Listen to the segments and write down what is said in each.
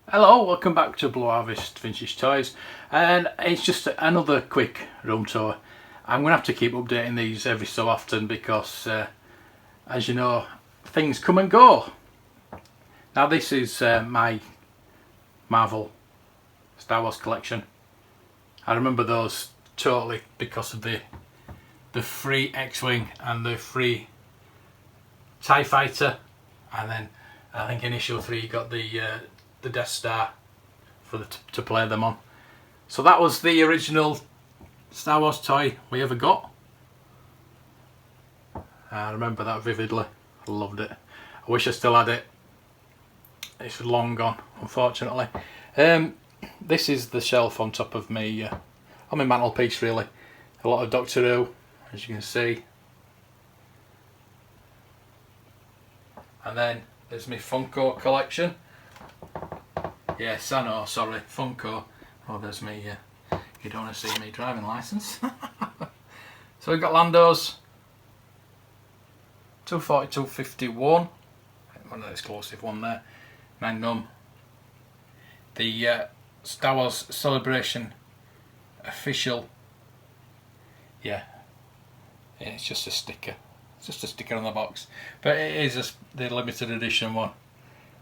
Hello, welcome back to Blue Harvest Vintage Toys, and it's just another quick room tour. I'm going to have to keep updating these every so often because as you know, things come and go. Now this is my Marvel Star Wars collection. I remember those totally because of the free X-Wing and the free TIE Fighter, and then I think in issue 3 you got the Death Star for to play them on. So that was the original Star Wars toy we ever got. I remember that vividly. I loved it. I wish I still had it. It's long gone, unfortunately. This is the shelf on top of me, on my mantelpiece really. A lot of Doctor Who, as you can see. And then there's my Funko collection. Yes, I know, sorry, Funko. Oh, there's me, you don't want to see me driving licence. So we've got Lando's 240, 251. One of the exclusive one there. Magnum. The Star Wars Celebration official. Yeah, it's just a sticker. It's just a sticker on the box. But it is the limited edition one.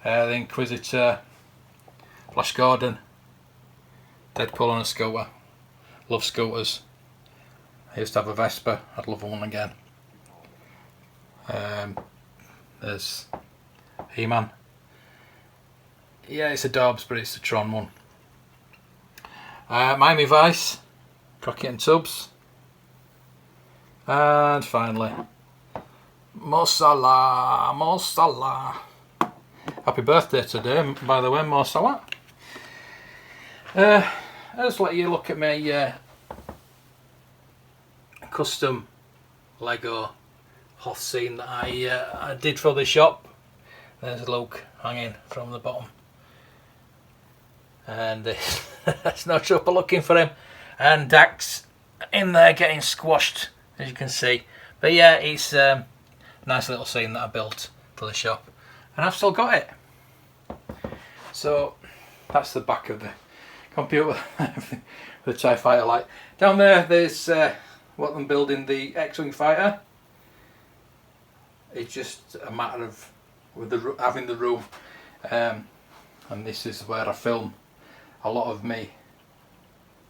The Inquisitor. Flash Gordon, Deadpool on a scooter. Love scooters. I used to have a Vespa, I'd love one again. There's He-Man. Yeah, it's a Dobbs, but it's the Tron one. Miami Vice, Crockett and Tubbs. And finally, Mo Salah, Mo Salah. Happy birthday today, by the way, Mo Salah. I'll just let you look at my custom Lego Hoth scene that I did for the shop. There's Luke hanging from the bottom, and there's no trouble looking for him, and Dax in there getting squashed, as you can see. But yeah, it's a nice little scene that I built for the shop, and I've still got it. So that's the back of the computer. The TIE Fighter light. Down there's what I'm building, the X-Wing fighter. It's just a matter of having the room, and this is where I film a lot of me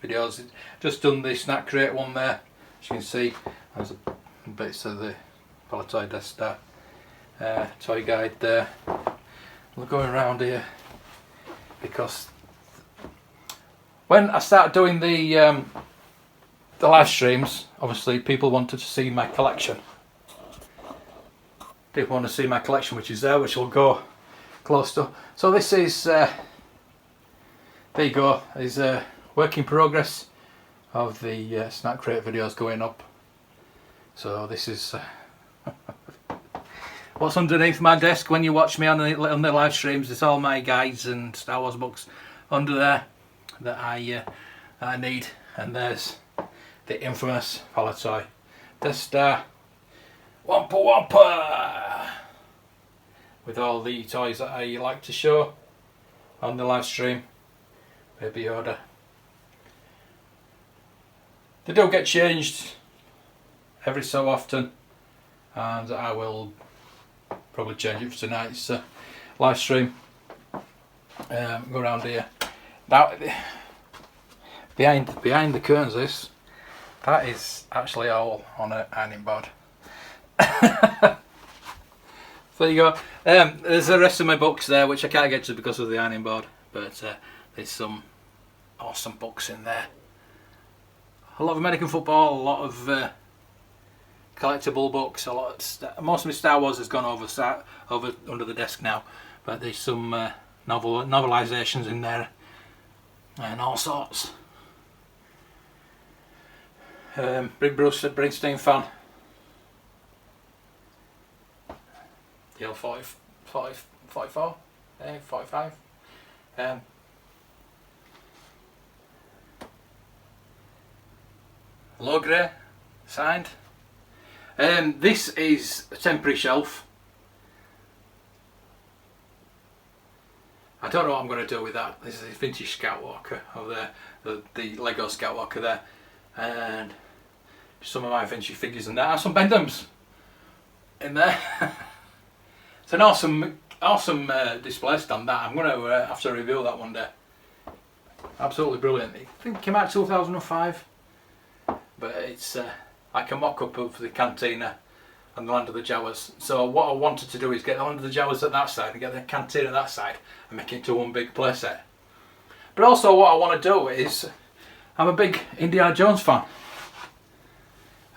videos. Just done the snack crate one there, as you can see. There's bits of the Palatoy Death Star toy guide there. We're going around here because when I started doing the live streams, obviously people wanted to see my collection. People want to see my collection, which is there, which will go close to. So this is, there you go, is a work in progress of the snack crate videos going up. So this is what's underneath my desk when you watch me on the live streams. It's all my guides and Star Wars books under there that I need. And there's the infamous Palatoy Death Star Wampa Wampa, with all the toys that I like to show on the live stream. Baby Yoda. They do get changed every so often, and I will probably change it for tonight's live stream. Go around here. Now, behind the curtains, that is actually all on an ironing board. So there you go. There's the rest of my books there, which I can't get to because of the ironing board, but there's some awesome books in there. A lot of American football, a lot of collectible books, a lot of most of my Star Wars has gone over under the desk now, but there's some novelizations in there and all sorts. Big Bruce Springsteen fan. The L44, 45. Low grey, signed. This is a temporary shelf. I don't know what I'm going to do with that. This is a vintage Scoutwalker over there, the Lego Scoutwalker there, and some of my vintage figures and that, and some Bendhams in there. It's an awesome display stand that. I'm going to have to reveal that one day. Absolutely brilliant. I think it came out 2005, but it's like a mock-up of the Cantina and the Land of the Jawas. So what I wanted to do is get the Land of the Jawas at that side and get the Cantina at that side and make it into one big playset. But also what I want to do is, I'm a big Indiana Jones fan,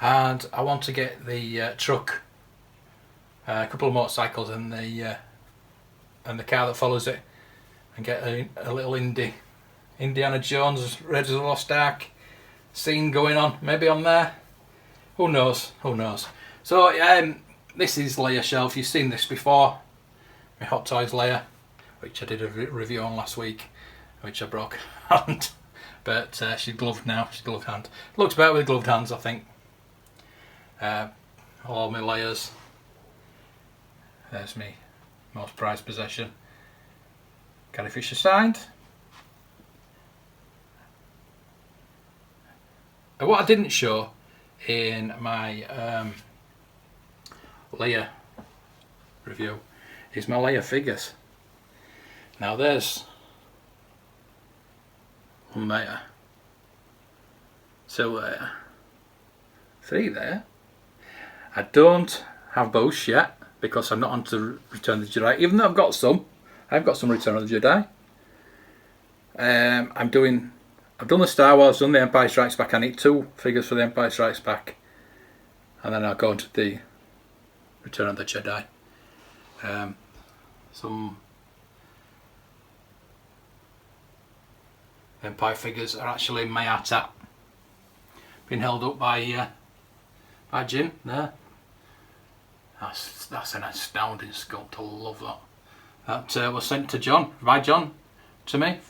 and I want to get the truck, a couple of motorcycles and the car that follows it, and get a little Indiana Jones Raiders of the Lost Ark scene going on, maybe on there. Who knows? Who knows? So this is Leia shelf. You've seen this before. My Hot Toys Leia, which I did a review on last week, which I broke hand. But she's gloved now. She's gloved hand. Looks better with gloved hands, I think. All my Leias. There's me most prized possession. Carrie Fisher signed. And what I didn't show in my Leia review is my Leia figures. Now there's one there, two there, three there. I don't have Boushh yet because I'm not on to Return of the Jedi, even though I've got some Return of the Jedi. I've done the Star Wars, done the Empire Strikes Back. I need 2 figures for the Empire Strikes Back, and then I'll go into the Return of the Jedi. Some Empire figures are actually Mayata, being held up by Jin there. That's an astounding sculpt. I love that. That was sent to John, by John, to me.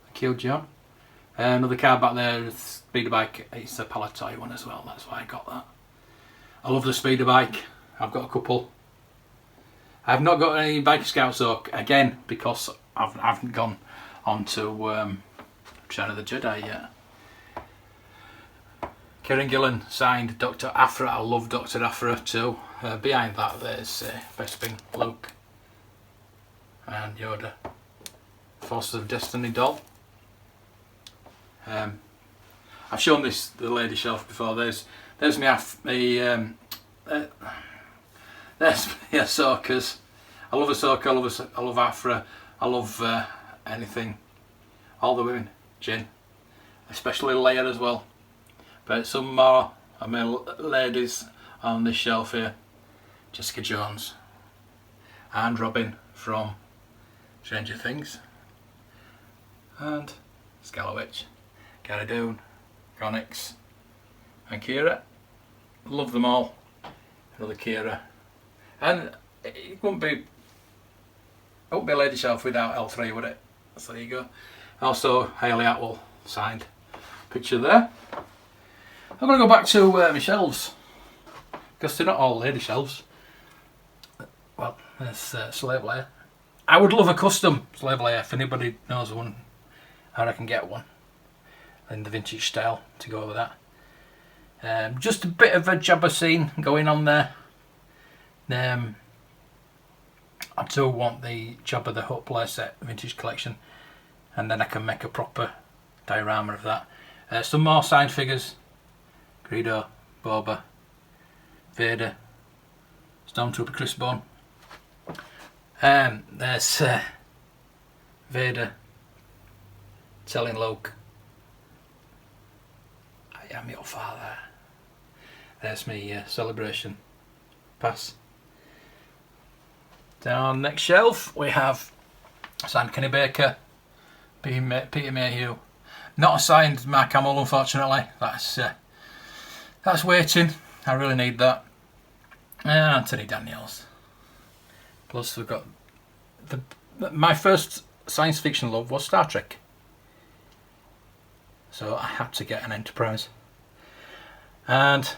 Thank you, John. Another card back there, Speeder Bike. It's a Palatoy one as well. That's why I got that. I love the Speeder Bike. I've got a couple. I've not got any Bike Scouts though, again, because I haven't gone on to Return of the Jedi yet. Kieran Gillen signed Dr. Aphra. I love Dr. Aphra too. Behind that there's Bespin, Luke and Yoda. Forces of Destiny doll. I've shown the lady shelf before. There's there's my Ahsokas. I love Ahsoka. I love Aphra. I love anything. All the women. Jin, especially Leia as well. But some more of my ladies on this shelf here. Jessica Jones and Robin from Stranger Things, and Scarlet Witch, Cara Dune, Connix and Kira. Love them all. Another Kira. And it wouldn't be a lady shelf without L3, would it? So there you go. Also Hayley Atwell signed picture there. I'm going to go back to my shelves, because they're not all lady shelves. Well, there's Slave Leia. I would love a custom Slave Leia. If anybody knows one, how I can get one in the vintage style to go with that. Just a bit of a Jabba scene going on there. I do want the Jabba the Hutt playset vintage collection, and then I can make a proper diorama of that. Some more signed figures. Greedo, Boba, Vader, Stormtrooper Chris Bone. There's Vader telling Luke, I am your father. There's me celebration pass. Down next shelf we have signed Kenny Baker, Peter Mayhew. Not a signed Mark Hamill, unfortunately. That's waiting. I really need that. Anthony Daniels. Plus we've got my first science fiction love was Star Trek, so I had to get an Enterprise. And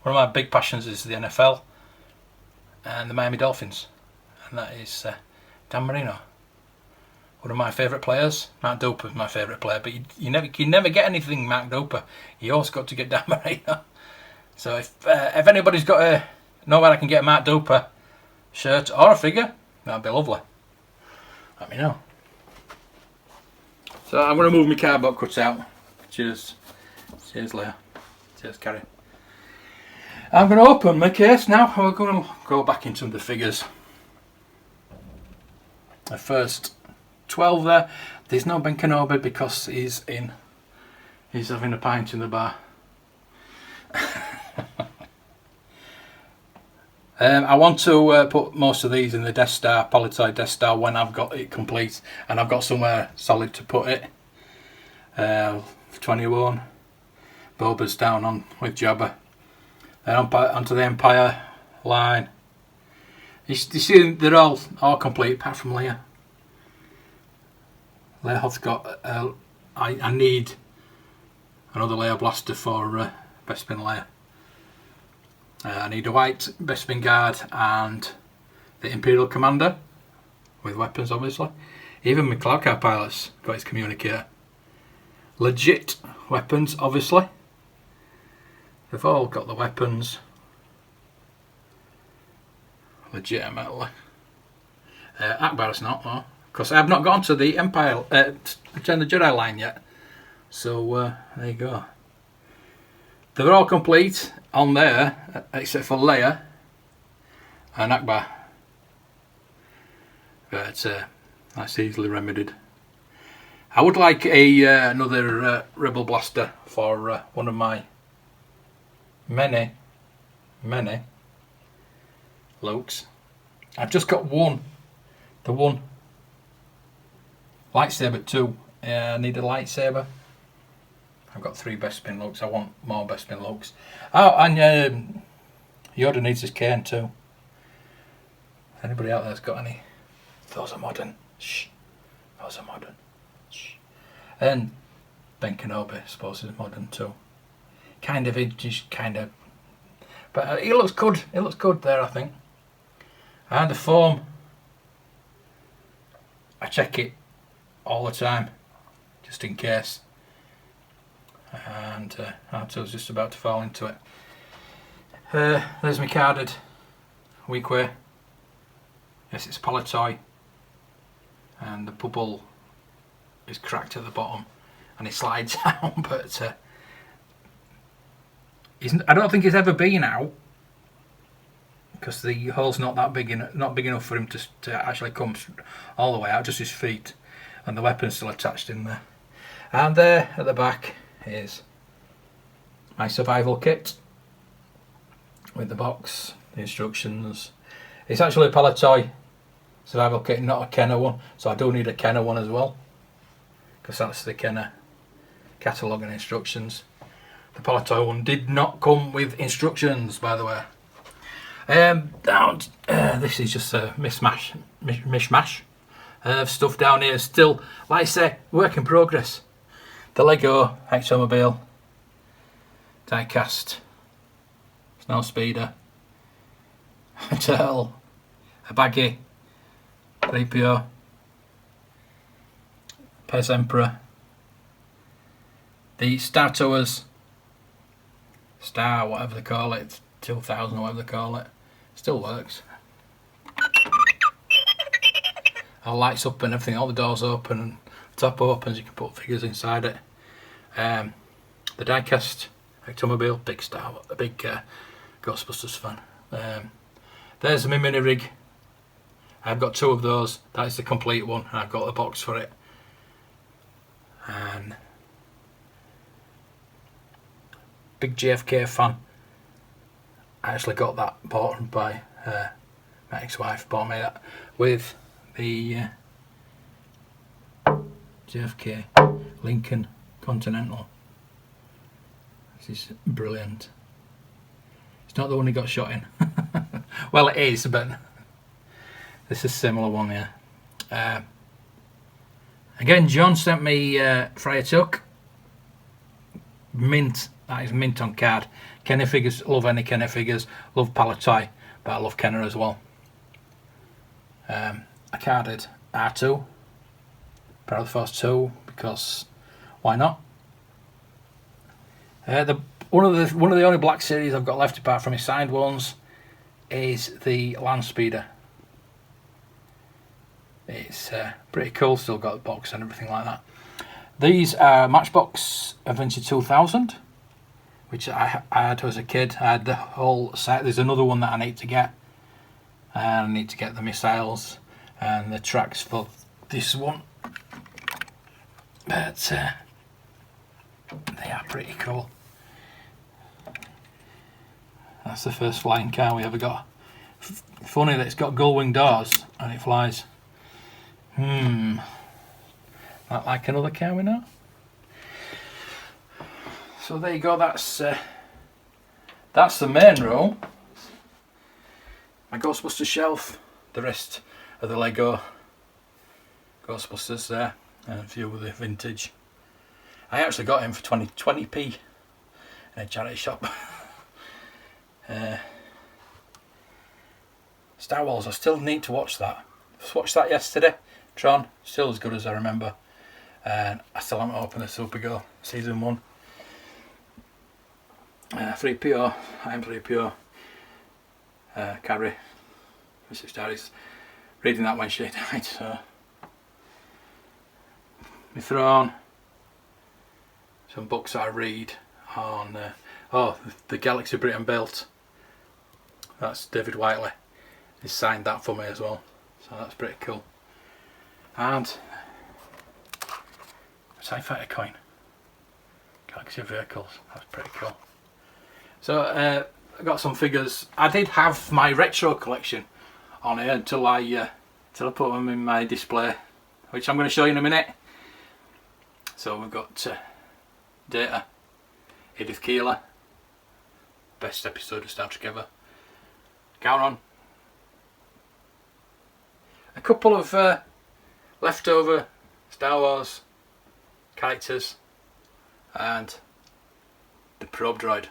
One of my big passions is the NFL and the Miami Dolphins, and that is Dan Marino. One of my favourite players. Mark Doper is my favourite player, but you never get anything Mark Doper. You always got to get Dan Marino. So if anybody's got know where I can get a Mark Doper shirt or a figure, that'd be lovely. Let me know. So I'm going to move my cardboard cutout. Cheers. Cheers, Leah. Cheers, Carrie. I'm going to open my case now. We're going to go back into the figures. The first 12 there. There's no Ben Kenobi because he's having a pint in the bar. I want to put most of these in the Death Star, Politoid Death Star, when I've got it complete and I've got somewhere solid to put it. 21. Boba's down on with Jabba. Then onto the Empire line. You see, they're all complete apart from Leia. Leia's got. I need another Leia blaster for Bespin Leia. I need a white Bespin guard and the Imperial Commander with weapons, obviously. Even my Cloud Car pilot's got his communicator. Legit weapons, obviously. They've all got the weapons. Legitimately. Akbar's not, though. Because I've not gone to the Empire, Return of the Jedi line yet. So, there you go. They're all complete on there, except for Leia and Akbar. But that's easily remedied. I would like another Rebel blaster for one of my many Lukes. I've just got one. The one. Lightsaber 2. I need a lightsaber. I've got 3 Bespin Lukes. I want more Bespin Lukes. Oh, and Yoda needs his cane too. Anybody out there's got any? Those are modern. Shh. Those are modern. Shh. And Ben Kenobi, I suppose, is modern too. Kind of, but he looks good. It looks good there, I think. And the foam. I check it all the time, just in case. And Arto's just about to fall into it. There's my carded Weequay. Yes, it's Politoy. And the bubble is cracked at the bottom and it slides down, but I don't think he's ever been out because the hole's not that big enough for him to actually come all the way out, just his feet, and the weapon's still attached in there. And there at the back is my survival kit with the box, the instructions. It's actually a Politoy survival kit, not a Kenner one, so I do need a Kenner one as well, because that's the Kenner catalogue and instructions. The Politoy one did not come with instructions, by the way. This is just a mishmash of stuff down here. Still, like I say, work in progress. The Lego Ectomobile, diecast, Snow Speeder, a Turtle, a Baggy, 3PO, Pez Emperor, the Star Tours, Star whatever they call it, 2000 or whatever they call it, still works. All lights up and everything, all the doors open and the top opens, you can put figures inside it. The diecast Ectomobile, big Ghostbusters fan. There's my mini rig. I've got 2 of those. That is the complete one, and I've got the box for it. And big JFK fan. I actually got that bought by my ex-wife. Bought me that with the JFK Lincoln Continental. This is brilliant. It's not the one he got shot in. Well, it is, but this is a similar one here. Again, John sent me Friar Tuck. Mint That is mint on card. Kenner figures, love any Kenner figures. Love Palletine, but I love Kenner as well. I carded R2, Power of the Force 2, because why not? One of the only black series I've got left apart from his signed ones is the Land Speeder. It's pretty cool, still got the box and everything like that. These are Matchbox Adventure 2000, which I had as a kid. I had the whole set. There's another one that I need to get. And I need to get the missiles and the tracks for this one. But they are pretty cool. That's the first flying car we ever got. Funny that it's got gull-wing doors and it flies. Not like another car we know. So there you go. That's the main room. My Ghostbusters shelf. The rest of the Lego Ghostbusters there, and a few of the vintage. I actually got him for 20p in a charity shop. Star Wars, I still need to watch that. I watched that yesterday. Tron, still as good as I remember. And I still haven't opened the Supergirl Season 1. 3PO, I am 3PO. Carrie, Mrs. Darius, reading that when she died. So. My throne. Some books I read on. The Galaxy Britain Built. That's David Whiteley. He signed that for me as well. So that's pretty cool. And a TIE Fighter coin. Galaxy Vehicles. That's pretty cool. So I got some figures. I did have my retro collection on here until I put them in my display, which I'm going to show you in a minute. So we've got Data, Edith Keeler, best episode of Star Trek ever, Gowron, a couple of leftover Star Wars characters, and the probe droid.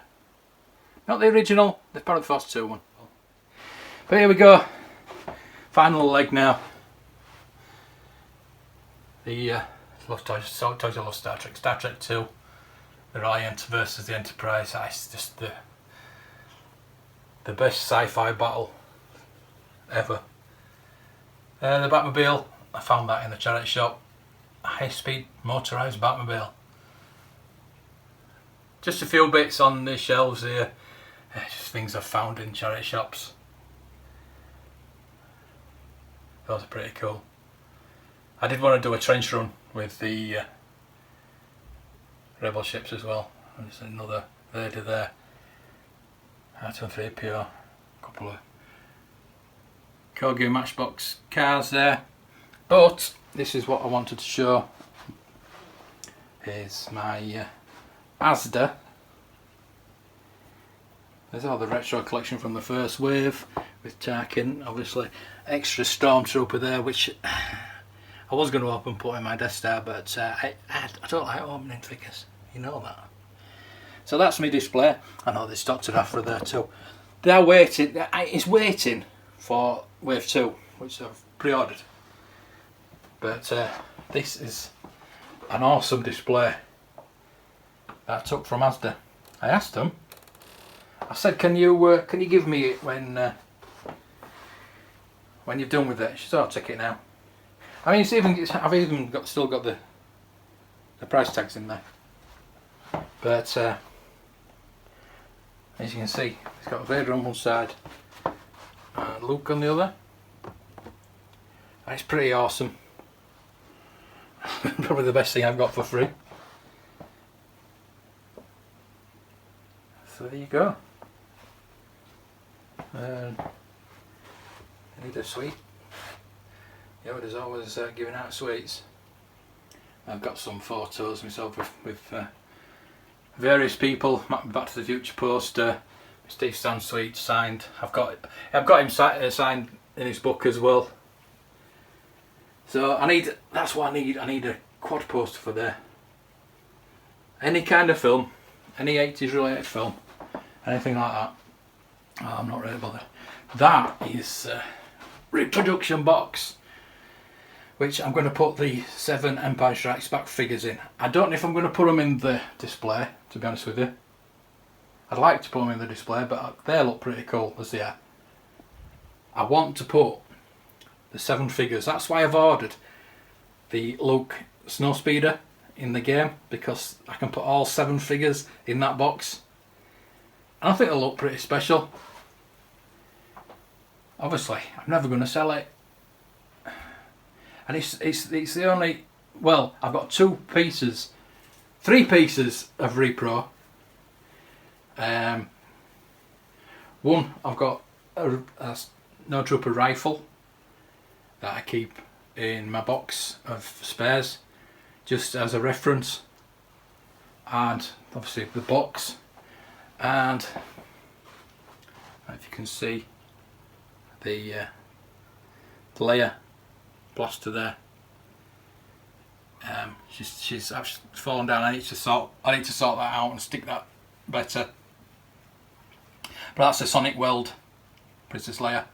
Not the original, the Power of the Force 2 one. But here we go. Final leg now. The Toys I Love Star Trek. Star Trek 2. The Reliant versus the Enterprise. It's just the best sci-fi battle ever. The Batmobile. I found that in the charity shop. High-speed motorised Batmobile. Just a few bits on the shelves here. Just things I've found in charity shops. Those are pretty cool. I did want to do a trench run with the Rebel ships as well. There's another lady there. R2-3PO. A couple of Corgi Matchbox cars there. But this is what I wanted to show. Is my Asda. There's all the retro collection from the first wave with Tarkin, obviously. Extra Stormtrooper there, which I was going to open put in my Death Star, but I don't like opening figures, you know that. So that's my display. I know there's Dr. Aphra there too. They are waiting, it's waiting for Wave 2, which I've pre-ordered. But this is an awesome display that I took from Asda. I asked them, I said, can you give me it when you're done with it? She said, I'll take it now. I mean, I've even still got the price tags in there. But as you can see, it's got Vader on one side and Luke on the other. And it's pretty awesome. Probably the best thing I've got for free. So there you go. I need a sweet. Yoda's always giving out sweets. I've got some photos myself with various people. Back to the Future poster, Steve Sansweet signed. I've got him signed in his book as well. So that's what I need. I need a quad poster for there. Any kind of film, any 80s related film, anything like that, I'm not really bothered. That is reproduction box, which I'm going to put the 7 Empire Strikes Back figures in. I don't know if I'm going to put them in the display, to be honest with you. I'd like to put them in the display, but they look pretty cool as they are. I want to put the 7 figures. That's why I've ordered the Luke Snowspeeder in the game, because I can put all 7 figures in that box. And I think they'll look pretty special. Obviously, I'm never going to sell it. And it's the only... Well, I've got 3 pieces of Repro. One, I've got a No Trooper rifle that I keep in my box of spares, just as a reference, and obviously the box, and if you can see the Leia blaster there. She's actually fallen down. I need to sort that out and stick that better. But that's a Sonic Weld Princess Leia.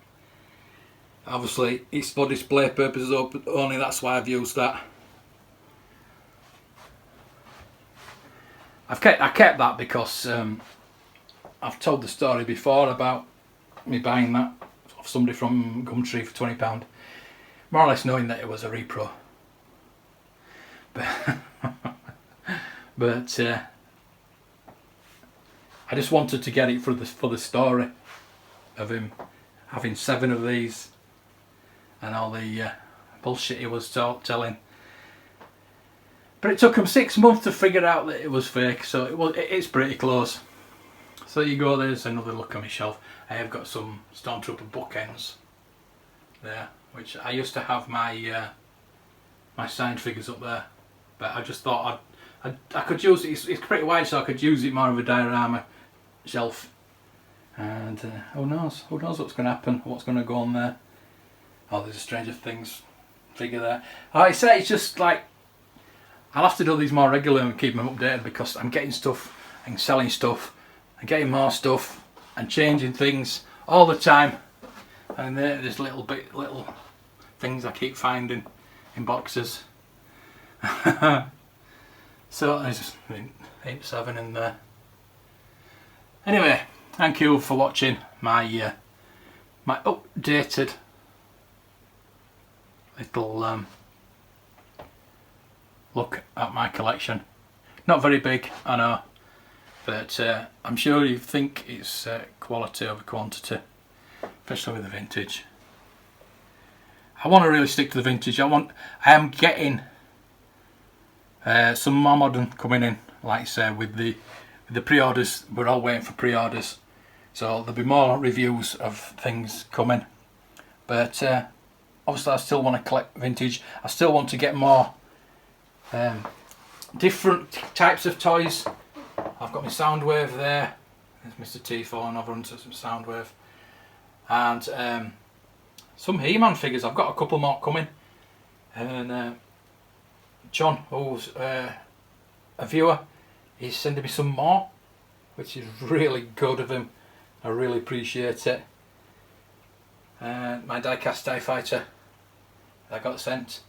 Obviously it's for display purposes only, that's why I've used that. I kept that because I've told the story before about me buying that off somebody from Gumtree for £20, more or less knowing that it was a repro. But I just wanted to get it for the story of him having 7 of these and all the bullshit he was telling. But it took him 6 months to figure out that it was fake, so it's pretty close. So there you go, there's another look at my shelf. I have got some Stormtrooper bookends there, which I used to have my my signed figures up there, but I just thought I could use it. It's pretty wide, so I could use it more of a diorama shelf. And who knows what's going to happen, what's going to go on there. Oh, there's a Stranger Things figure there. Like I say, it's just like, I'll have to do these more regularly and keep them updated, because I'm getting stuff and selling stuff and getting more stuff and changing things all the time. And there's little things I keep finding in boxes. So there's 7 in there. Anyway, thank you for watching my my updated little look at my collection. Not very big, I know, but I'm sure you think it's quality over quantity, especially with the vintage. I want to really stick to the vintage. I am getting some more modern coming in, like I say, with the pre-orders. We're all waiting for pre-orders, so there'll be more reviews of things coming. But obviously I still want to collect vintage. I still want to get more different types of toys. I've got my Soundwave there. There's Mr. T falling over onto some Soundwave. And some He-Man figures. I've got a couple more coming. And John, who's a viewer, he's sending me some more, which is really good of him. I really appreciate it. My die-cast TIE Fighter I got sent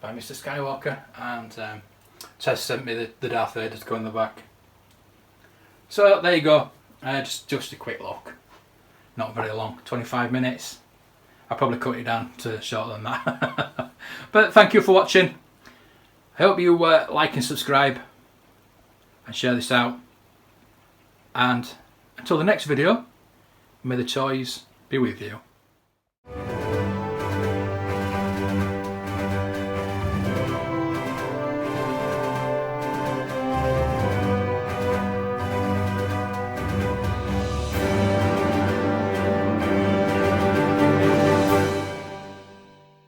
by Mr. Skywalker, and Tess sent me the Darth Vader to go in the back. So there you go, just a quick look, not very long, 25 minutes. I'll probably cut it down to shorter than that. But thank you for watching. I hope you like and subscribe and share this out, and until the next video, may the toys be with you.